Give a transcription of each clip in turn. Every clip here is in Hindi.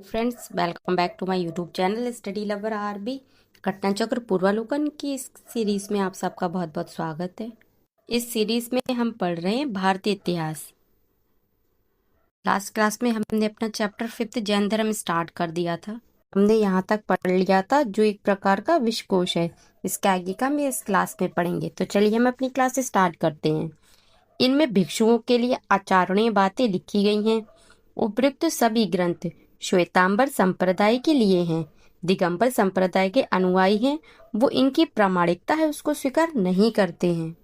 Friends, welcome back to my YouTube channel study lover RB. घटना चक्र पूर्वालोकन की इस सीरीज में आप सबका बहुत बहुत स्वागत है। इस सीरीज में हम पढ़ रहे हैं भारतीय इतिहास। लास्ट क्लास में हमने अपना चैप्टर 5 जैन धर्म स्टार्ट कर दिया था। हमने यहाँ तक पढ़ लिया था, जो एक प्रकार का विश्वकोश है। इसके आगे का हम इस क्लास में पढ़ेंगे। तो चलिए हम अपनी क्लास स्टार्ट करते हैं। इनमें भिक्षुओं के लिए आचारणीय बातें लिखी गई हैं। उपयुक्त सभी ग्रंथ श्वेतांबर संप्रदाय के लिए हैं। दिगंबर संप्रदाय के अनुयायी हैं, वो इनकी प्रामाणिकता है उसको स्वीकार नहीं करते हैं।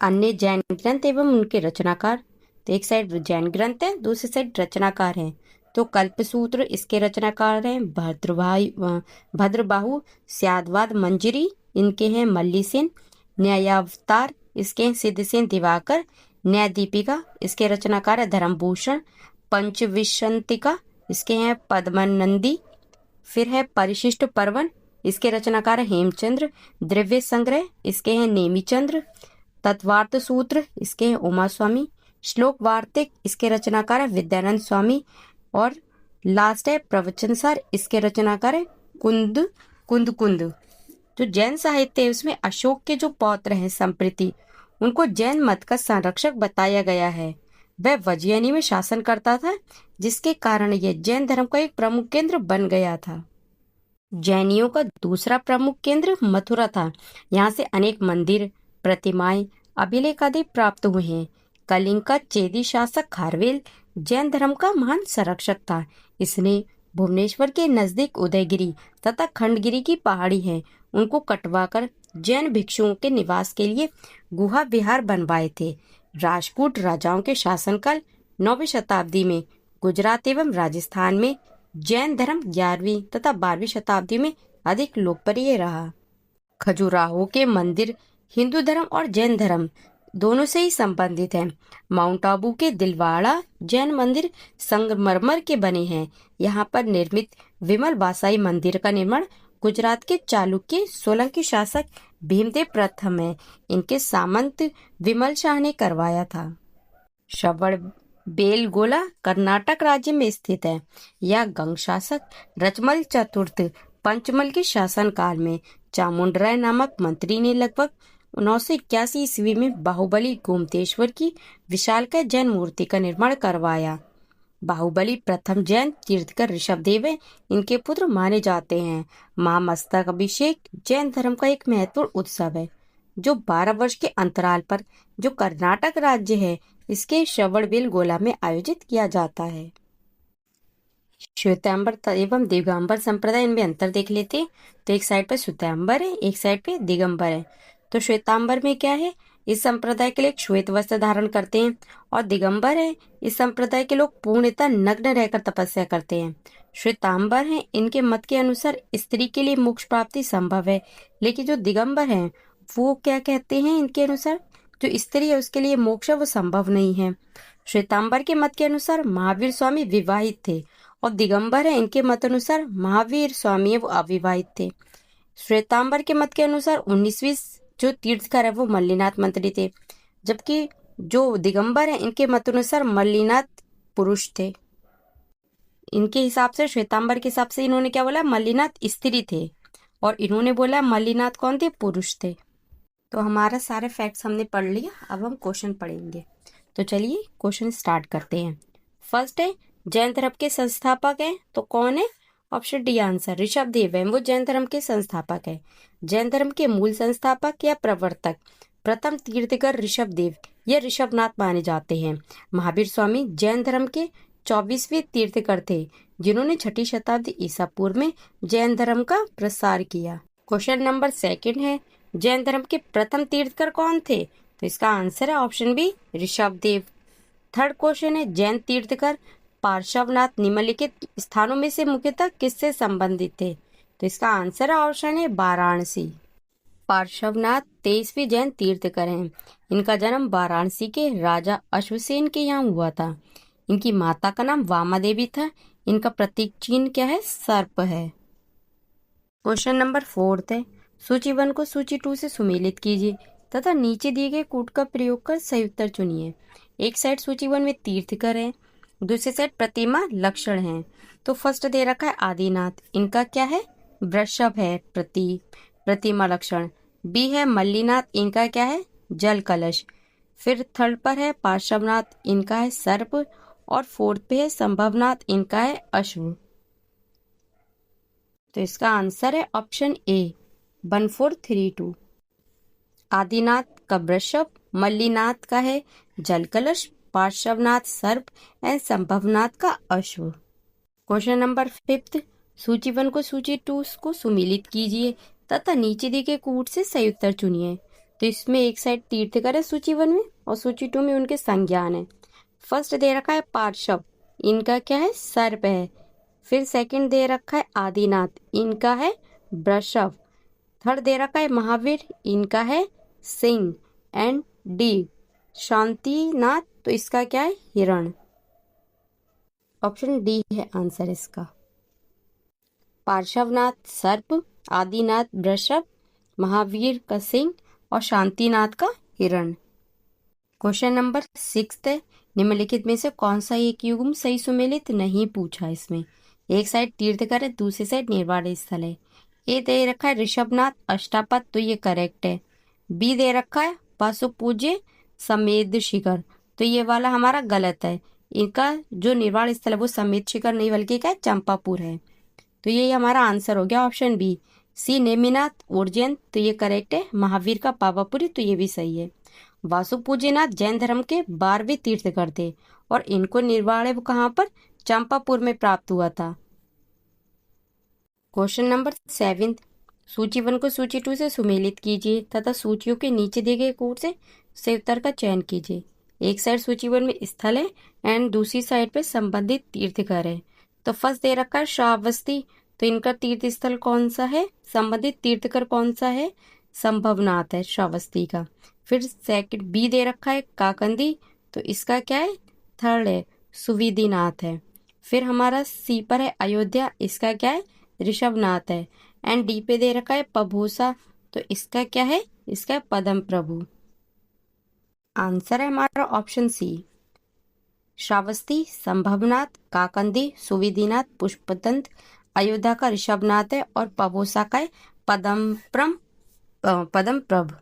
अन्य जैन ग्रंथ एवं उनके रचनाकार, तो एक साइड जैन ग्रंथ है, दूसरी साइड रचनाकार हैं। तो कल्पसूत्र इसके रचनाकार हैं भद्रबाहु। स्यादवाद मंजरी इनके हैं मल्लीसेन। न्यायावतार इसके हैं सिद्धसेन दिवाकर। न्याय दीपिका इसके रचनाकार है धर्मभूषण। पंचविंशतिका इसके हैं पद्मनंदी। फिर है परिशिष्ट पर्वन, इसके रचनाकार है हेमचंद्र। द्रव्य संग्रह इसके हैं नेमीचंद्र। तत्वार्थ सूत्र इसके हैं उमा स्वामी। श्लोक वार्तिक इसके रचनाकार है विद्यानंद स्वामी। और लास्ट है प्रवचनसार, इसके रचनाकार है कुंद। जो जैन साहित्य है उसमें अशोक के जो पौत्र हैं संप्रति, उनको जैन मत का संरक्षक बताया गया है। वह वज्रयानी में शासन करता था, जिसके कारण यह जैन धर्म का एक प्रमुख केंद्र बन गया था। जैनियों का दूसरा प्रमुख केंद्र मथुरा था। यहाँ से अनेक मंदिर, प्रतिमाएं, अभिलेख आदि प्राप्त हुए हैं। कलिंग का चेदी शासक खारवेल जैन धर्म का महान संरक्षक था। इसने भुवनेश्वर के नजदीक उदयगिरी तथा खंडगिरी की पहाड़ी है, उनको कटवाकर जैन भिक्षुओं के निवास के लिए गुहा विहार बनवाए थे। राजपूत राजाओं के शासनकाल 9वीं शताब्दी में गुजरात एवं राजस्थान में जैन धर्म 11वीं तथा 12वीं शताब्दी में अधिक लोकप्रिय रहा। खजुराहो के मंदिर हिंदू धर्म और जैन धर्म दोनों से ही संबंधित हैं। माउंट आबू के दिलवाड़ा जैन मंदिर संगमरमर के बने हैं। यहाँ पर निर्मित विमल बासाई मंदिर का निर्माण गुजरात के चालुक्य सोलंकी शासक भीमदेव प्रथम है, इनके सामंत विमल शाह ने करवाया था। श्रवण बेलगोला कर्नाटक राज्य में स्थित है। यह गंग शासक रचमल चतुर्थ पंचमल के शासनकाल में चामुंडराय नामक मंत्री ने लगभग 981 ईस्वी में बाहुबली गोमतेश्वर की विशालकाय जैन मूर्ति का निर्माण करवाया। बाहुबली प्रथम जैन तीर्थकर ऋषभदेव है, इनके पुत्र माने जाते हैं। महामस्तक अभिषेक जैन धर्म का एक महत्वपूर्ण उत्सव है, जो 12 वर्ष के अंतराल पर जो कर्नाटक राज्य है इसके श्रवणबेलगोला में आयोजित किया जाता है। श्वेतांबर एवं दिगंबर संप्रदाय, इनमें अंतर देख लेते हैं। तो एक साइड पे श्वेतांबर है, एक साइड पे दिगंबर है। तो श्वेतांबर में क्या है, इस संप्रदाय के लोग श्वेत वस्त्र धारण करते हैं। और दिगंबर है, इस संप्रदाय के लोग पूर्णतः नग्न रहकर तपस्या करते हैं। श्वेतांबर है, इनके मत के अनुसार स्त्री के लिए मोक्ष प्राप्ति संभव है, लेकिन जो दिगंबर हैं वो क्या कहते हैं, इनके अनुसार जो स्त्री है उसके लिए मोक्ष वो संभव नहीं है। श्वेतांबर के मत के अनुसार महावीर स्वामी विवाहित थे, और दिगंबर है, इनके मत अनुसार महावीर स्वामी वो अविवाहित थे। श्वेतांबर के मत के अनुसार 19वीं जो तीर्थकर है वो मल्लीनाथ मंत्री थे, जबकि जो दिगंबर है इनके मत अनुसार मल्लीनाथ पुरुष थे। इनके हिसाब से, श्वेतांबर के हिसाब से इन्होंने क्या बोला, मल्लीनाथ स्त्री थे, और इन्होंने बोला मल्लीनाथ कौन थे, पुरुष थे। तो हमारा सारे फैक्ट्स हमने पढ़ लिया, अब हम क्वेश्चन पढ़ेंगे। तो चलिए क्वेश्चन स्टार्ट करते हैं। फर्स्ट है जैन धर्म के संस्थापक हैं, तो कौन है, ऑप्शन डी आंसर ऋषभदेव है, वो जैन धर्म के संस्थापक है। जैन धर्म के मूल संस्थापक या प्रवर्तक प्रथम तीर्थकर ऋषभदेव या ऋषभनाथ माने जाते हैं। महावीर स्वामी जैन धर्म के 24वें तीर्थकर थे, जिन्होंने 6ठी शताब्दी ईसा पूर्व में जैन धर्म का प्रसार किया। क्वेश्चन नंबर 2 है जैन धर्म के प्रथम तीर्थकर कौन थे, तो इसका आंसर है option B Rishabhdev. Third question है जैन तीर्थकर पार्श्वनाथ निम्नलिखित स्थानों में से मुख्यतः किससे संबंधित थे, तो इसका आंसर है ऑप्शन है वाराणसी। पार्श्वनाथ 23वें जैन तीर्थकर हैं। इनका जन्म वाराणसी के राजा अश्वसेन के यहाँ हुआ था। इनकी माता का नाम वामा देवी था। इनका प्रतीक चिन्ह क्या है, सर्प है। क्वेश्चन नंबर 4 है सूची 1 को सूची 2 से सुमेलित कीजिए तथा नीचे दिए गए कूट का प्रयोग कर सही उत्तर चुनिए। एक साइड सूची 1 में तीर्थकर है, दूसरे साइड प्रतिमा लक्षण है। तो फर्स्ट दे रखा है आदिनाथ, इनका क्या है, वृषभ है प्रतिमा लक्षण। बी है मल्लीनाथ, इनका क्या है, जल कलश। फिर थर्ड पर है पार्श्वनाथ, इनका है सर्प। और फोर्थ पे है संभवनाथ, इनका है अश्व। तो इसका आंसर है ऑप्शन ए 1432। आदिनाथ का वृषभ, मल्लीनाथ का है जल कलश, पार्श्वनाथ सर्प एंड संभवनाथ का अश्व। क्वेश्चन नंबर 5, सूची 1 को सूची 2 को सुमेलित कीजिए तथा नीचे दिए गए कूट से सही उत्तर चुनिए। तो इसमें एक साइड तीर्थकर है सूची 1 में और सूची 2 में उनके संज्ञान है। फर्स्ट दे रखा है पार्श्व, इनका क्या है, सर्प है। फिर सेकंड दे रखा है आदिनाथ, इनका है वृषभ। थर्ड दे रखा है महावीर, इनका है सिंह। एंड डी शांतिनाथ, तो इसका क्या है, हिरण। ऑप्शन डी है आंसर इसका। पार्श्वनाथ सर्प, आदिनाथ वृषभ, महावीर का सिंह और शांतिनाथ का हिरण। क्वेश्चन नंबर 6 है, निम्नलिखित में से कौन सा एक युग्म सही सुमेलित नहीं पूछा। इसमें एक साइड तीर्थकर है, दूसरी साइड निर्वाण स्थल है। ए दे रखा है ऋषभनाथ अष्टापद, तो ये करेक्ट है। बी दे रखा है पशु पूज्य समेध शिखर, तो ये वाला हमारा गलत है। इनका जो निर्वाण स्थल है वो समेध शिखर नहीं बल्कि क्या है, चंपापुर है। तो ये हमारा आंसर हो गया ऑप्शन बी। सी नेमिनाथ उज्जैन, तो ये करेक्ट है। महावीर का पावापुरी, तो ये भी सही है। वासुपूज्यनाथ जैन धर्म के 12वें तीर्थकर थे और इनको निर्वाण कहाँ पर, चंपापुर में प्राप्त हुआ था। क्वेश्चन नंबर 7, सूची 1 को सूची 2 से सुमेलित कीजिए तथा सूचियों के नीचे दिए गए कोड से सही उत्तर का चयन कीजिए। एक साइड सूची 1 में स्थल है एंड दूसरी साइड पे संबंधित तीर्थकर है। तो फर्स्ट दे रखा है श्रावस्ती, तो इनका तीर्थ स्थल कौन सा है, संबंधित तीर्थकर कौन सा है, संभवनाथ है श्रावस्ती का। फिर सेकंड बी दे रखा है काकंदी, तो इसका क्या है, थर्ड है सुविधिनाथ है। फिर हमारा सी पर है अयोध्या, इसका क्या है, ऋषभनाथ है। एंड डी पे दे रखा है पभूसा, तो इसका क्या है, इसका पदम प्रभु। आंसर है हमारा ऑप्शन सी। श्रावस्ती, संभवनाथ, काकंदी, सुविधिनाथ, पुष्पदंत, अयोध्या का ऋषभनाथ है और पभूसा का है पदम प्रभ।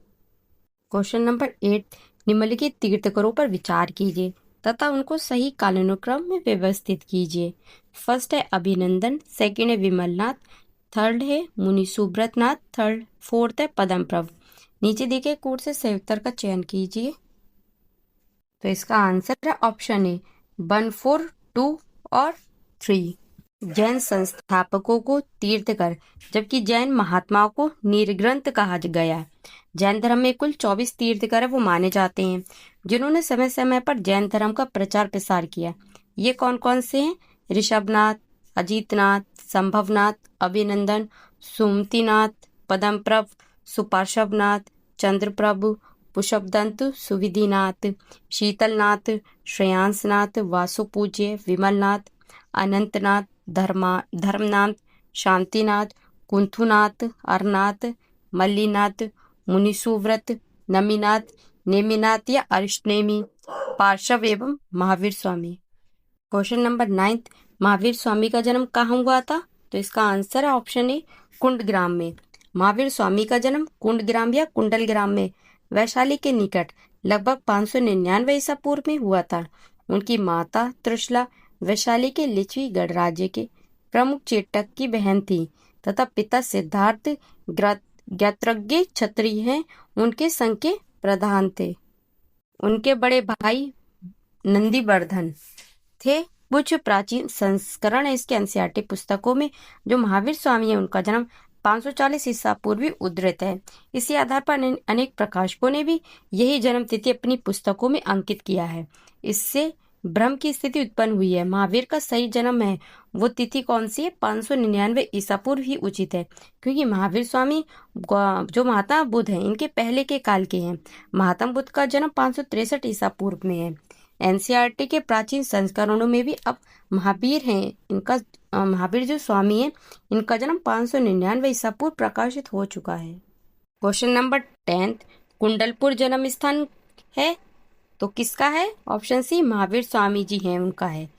क्वेश्चन नंबर 8, निम्नलिखित तीर्थकरों पर विचार कीजिए तथा उनको सही कालानुक्रम में व्यवस्थित कीजिए। फर्स्ट है अभिनंदन, सेकंड है विमलनाथ, थर्ड है मुनि सुब्रतनाथ, फोर्थ है पदम प्रभ। नीचे दिए गए कोड से सही उत्तर का चयन कीजिए। तो इसका आंसर है ऑप्शन ए 1, 4, 2 और 3। जैन संस्थापकों को तीर्थकर जबकि जैन महात्माओं को निर्ग्रंथ कहा गया है। जैन धर्म में कुल 24 तीर्थकर वो माने जाते हैं जिन्होंने समय समय पर जैन धर्म का प्रचार प्रसार किया। ये कौन कौन से हैं, ऋषभनाथ, अजीतनाथ, संभवनाथ, अभिनंदन, सुमतिनाथ, पदमप्रभ, सुपार्श्वनाथ, चंद्रप्रभु, पुष्पदंत, सुविधिनाथ, शीतलनाथ, श्रेयांसनाथ, वासुपूज्य, विमलनाथ, अनंतनाथ, धर्मनाथ, शांतिनाथ, कुंथुनाथ, अरनाथ, मल्लीनाथ, मुनिसुव्रत, नमीनाथ, नेमिनाथ या अरिष्टनेमी, पार्श्व एवं महावीर स्वामी। क्वेश्चन नंबर 9, महावीर स्वामी का जन्म कहाँ हुआ था। तो इसका आंसर है ऑप्शन ए कुंडग्राम में। महावीर स्वामी का जन्म कुंडग्राम या कुंडलग्राम में वैशाली के निकट लगभग 599 ईसा पूर्व में हुआ था। उनकी माता त्रिशला वैशाली के लिच्छवी गणराज्य के प्रमुख चेटक की बहन थी तथा पिता सिद्धार्थ ज्ञात्रज्ञ क्षत्रिय हैं, उनके संघ के प्रधान थे। उनके बड़े भाई नंदीवर्धन थे। कुछ प्राचीन संस्करण है इसके एनसीईआरटी पुस्तकों में जो महावीर स्वामी है उनका जन्म 540 ईसा पूर्व उद्धृत है। इसी आधार पर अनेक प्रकाशकों ने भी यही जन्म तिथि अपनी पुस्तकों में अंकित किया है। इससे भ्रम की स्थिति उत्पन्न हुई है। महावीर का सही जन्म है वो तिथि कौन सी है, 599 ईसा पूर्व ही उचित है क्योंकि महावीर स्वामी जो महात्मा बुद्ध हैं इनके पहले के काल के हैं। महात्मा बुद्ध का जन्म 563 ईसा पूर्व में है। एनसीईआरटी के प्राचीन संस्करणों में भी अब महावीर हैं इनका महावीर जो स्वामी है इनका जन्म 599 ईसा पूर्व प्रकाशित हो चुका है। क्वेश्चन नंबर 10, कुंडलपुर जन्म स्थान है तो किसका है, ऑप्शन सी महावीर स्वामी जी हैं उनका है।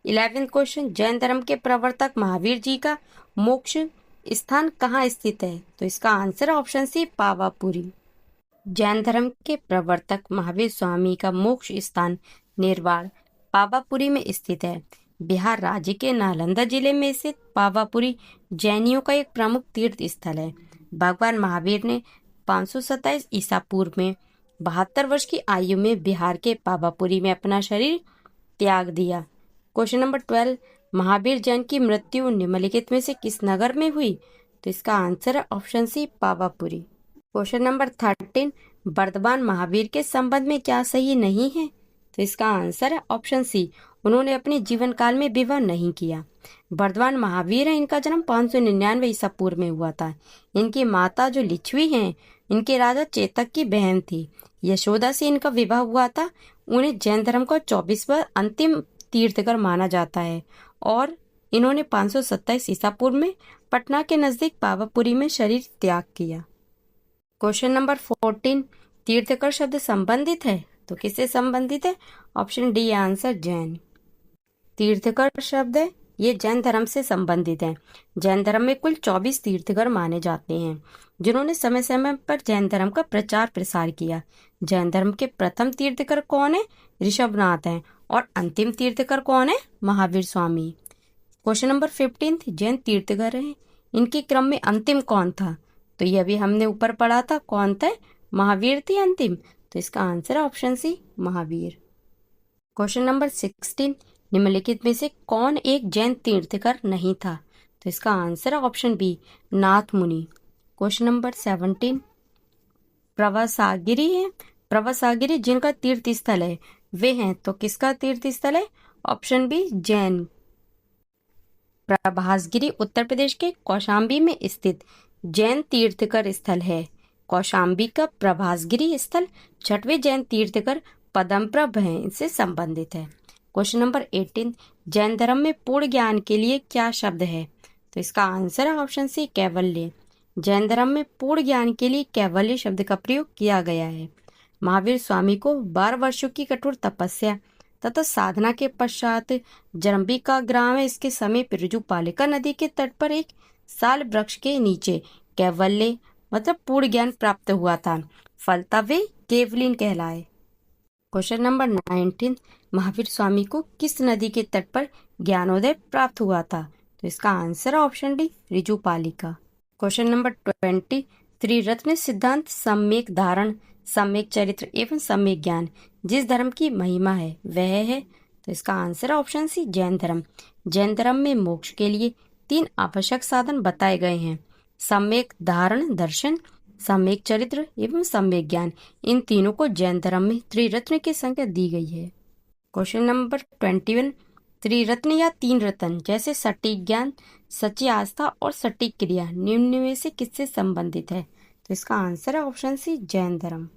11th क्वेश्चन, जैन धर्म के प्रवर्तक महावीर जी का मोक्ष स्थान कहाँ स्थित है? तो इसका answer option C Pawapuri. Jain धर्म के प्रवर्तक महावीर स्वामी का मोक्ष स्थान निर्वाण पावापुरी में स्थित है। बिहार राज्य के नालंदा जिले में स्थित पावापुरी जैनियों का एक प्रमुख तीर्थ स्थल है। भगवान महावीर ने 527 ईसा पूर्व में 72 वर्ष की आयु में बिहार के पावापुरी में अपना शरीर त्याग दिया। क्वेश्चन नंबर 12, महावीर जैन की मृत्यु निम्नलिखित में से किस नगर में हुई? तो इसका आंसर है option C Pawapuri. Question number 13, Vardhaman Mahavir के संबंध में क्या सही नहीं है? तो इसका आंसर है ऑप्शन सी, उन्होंने अपने जीवन काल में विवाह नहीं किया। वर्धमान महावीर है, इनका जन्म 599 ईसा पूर्व में हुआ था। इनकी माता जो लिच्छवी हैं, इनके राजा चेतक की बहन थी। यशोदा से इनका विवाह हुआ था। उन्हें जैन धर्म का 24वां अंतिम तीर्थकर माना जाता है और इन्होंने 527 ईसा पूर्व में पटना के नजदीक पावापुरी में शरीर त्याग किया। क्वेश्चन नंबर 14, तीर्थकर शब्द संबंधित है तो किससे संबंधित है? Option D answer Jain. तीर्थकर शब्द है ये जैन धर्म से संबंधित है। जैन धर्म में कुल 24 तीर्थकर माने जाते हैं जिन्होंने समय समय पर जैन धर्म का प्रचार प्रसार किया। जैन धर्म के प्रथम तीर्थकर कौन है? ऋषभनाथ हैं। और अंतिम तीर्थकर कौन है? महावीर स्वामी। क्वेश्चन नंबर 15, जैन तीर्थकर हैं, इनके क्रम में अंतिम कौन था? तो ये अभी हमने ऊपर पढ़ा था, कौन था? महावीर थे अंतिम। तो इसका आंसर है option C Mahavir. Question number 16, निम्नलिखित में से कौन एक जैन तीर्थकर नहीं था? तो इसका आंसर है ऑप्शन बी नाथ मुनि। क्वेश्चन नंबर 17, प्रवासागिरी है, प्रवासागिरी जिनका तीर्थ स्थल है वे हैं तो किसका तीर्थ स्थल है? Option B Jain. प्रभासगिरी उत्तर प्रदेश के कौशाम्बी में स्थित जैन तीर्थकर स्थल है। कौशाम्बी का प्रभासगिरी स्थल 6वें जैन तीर्थकर पद्मप्रभ हैं, इनसे संबंधित है। क्वेश्चन नंबर 18, जैन धर्म में पूर्ण ज्ञान के लिए क्या शब्द है? तो इसका आंसर है ऑप्शन सी कैवल्य। जैन धर्म में पूर्ण ज्ञान के लिए कैवल्य शब्द का प्रयोग किया गया है। महावीर स्वामी को 12 वर्षों की कठोर तपस्या तथा साधना के पश्चात जरम्बिका ग्राम है, इसके समीप ऋजुपालिका नदी के तट पर एक साल वृक्ष के नीचे कैवल्य मतलब पूर्ण ज्ञान प्राप्त हुआ था, फलतः वे केवलिन कहलाए। क्वेश्चन नंबर 19, महावीर स्वामी को किस नदी के तट पर ज्ञानोदय प्राप्त हुआ था? तो इसका answer option D Rijupalika. Question number 20, त्रिरत्न सिद्धांत सम्यक धारण, सम्यक चरित्र एवं सम्यक ज्ञान जिस धर्म की महिमा है वह है? तो इसका आंसर ऑप्शन सी जैन धर्म। जैन धर्म में मोक्ष के लिए 3 आवश्यक साधन बताए गए हैं, सम्यक धारण दर्शन, सम्यक चरित्र एवं सम्यक ज्ञान। इन तीनों को जैन धर्म में त्रिरत्न की संज्ञा दी गई है। क्वेश्चन नंबर 21, त्रिरत्न या 3 रत्न जैसे सटीक ज्ञान, सच्ची आस्था और सटीक क्रिया निम्न में से किससे संबंधित है? तो इसका आंसर है ऑप्शन सी जैन धर्म।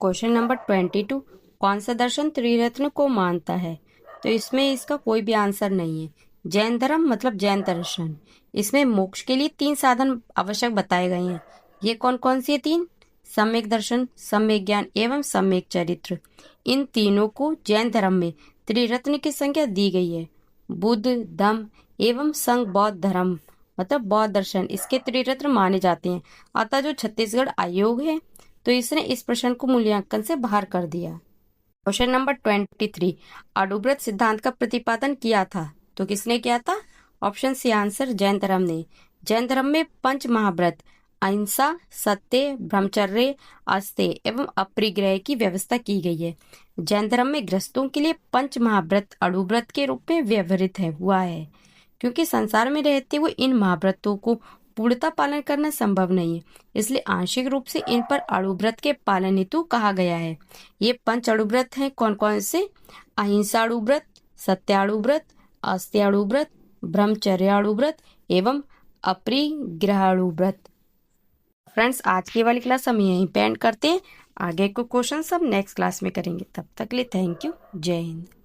क्वेश्चन नंबर 22, कौन सा दर्शन त्रिरत्न को मानता है? तो इसमें इसका कोई भी आंसर नहीं है। जैन धर्म मतलब जैन दर्शन। इसमें मोक्ष के लिए 3 साधन आवश्यक बताए गए हैं। ये कौन कौन से 3? सम्यक दर्शन, सम्यक ज्ञान एवं सम्यक चरित्र। इन तीनों को जैन धर्म में त्रिरत्न की संज्ञा दी गई है। बुद्ध, धम्म एवं संघ बौद्ध धर्म मतलब बौद्ध दर्शन इसके त्रिरत्न माने जाते हैं। अतः जो छत्तीसगढ़ आयोग है तो इसने इस प्रश्न को मूल्यांकन से बाहर कर दिया। क्वेश्चन नंबर 23, अणुव्रत सिद्धांत का प्रतिपादन किया था तो किसने किया था? ऑप्शन सी आंसर जैन धर्म ने। जैन धर्म में 5 महाव्रत अहिंसा, सत्य, ब्रह्मचर्य, आस्तेय एवं अपरिग्रह की व्यवस्था की गई है। जैन धर्म में गृहस्थों के लिए 5 महाव्रत अणुव्रत के रूप में व्यवहृत हुआ है, क्योंकि संसार में रहते हुए इन महाव्रतों को पूर्णता पालन करना संभव नहीं है, इसलिए आंशिक रूप से इन पर अणुव्रत के पालन हेतु कहा गया है। ये 5 अणुव्रत हैं कौन कौन से? अहिंसा अणुव्रत, सत्याणुव्रत, आस्तेयाणुव्रत, ब्रह्मचर्याणुव्रत एवं अपरिग्रहाणुव्रत। फ्रेंड्स, आज की वाली क्लास हम यहीं पे एंड करते हैं। आगे को क्वेश्चन सब नेक्स्ट क्लास में करेंगे। तब तक के लिए थैंक यू। जय हिंद।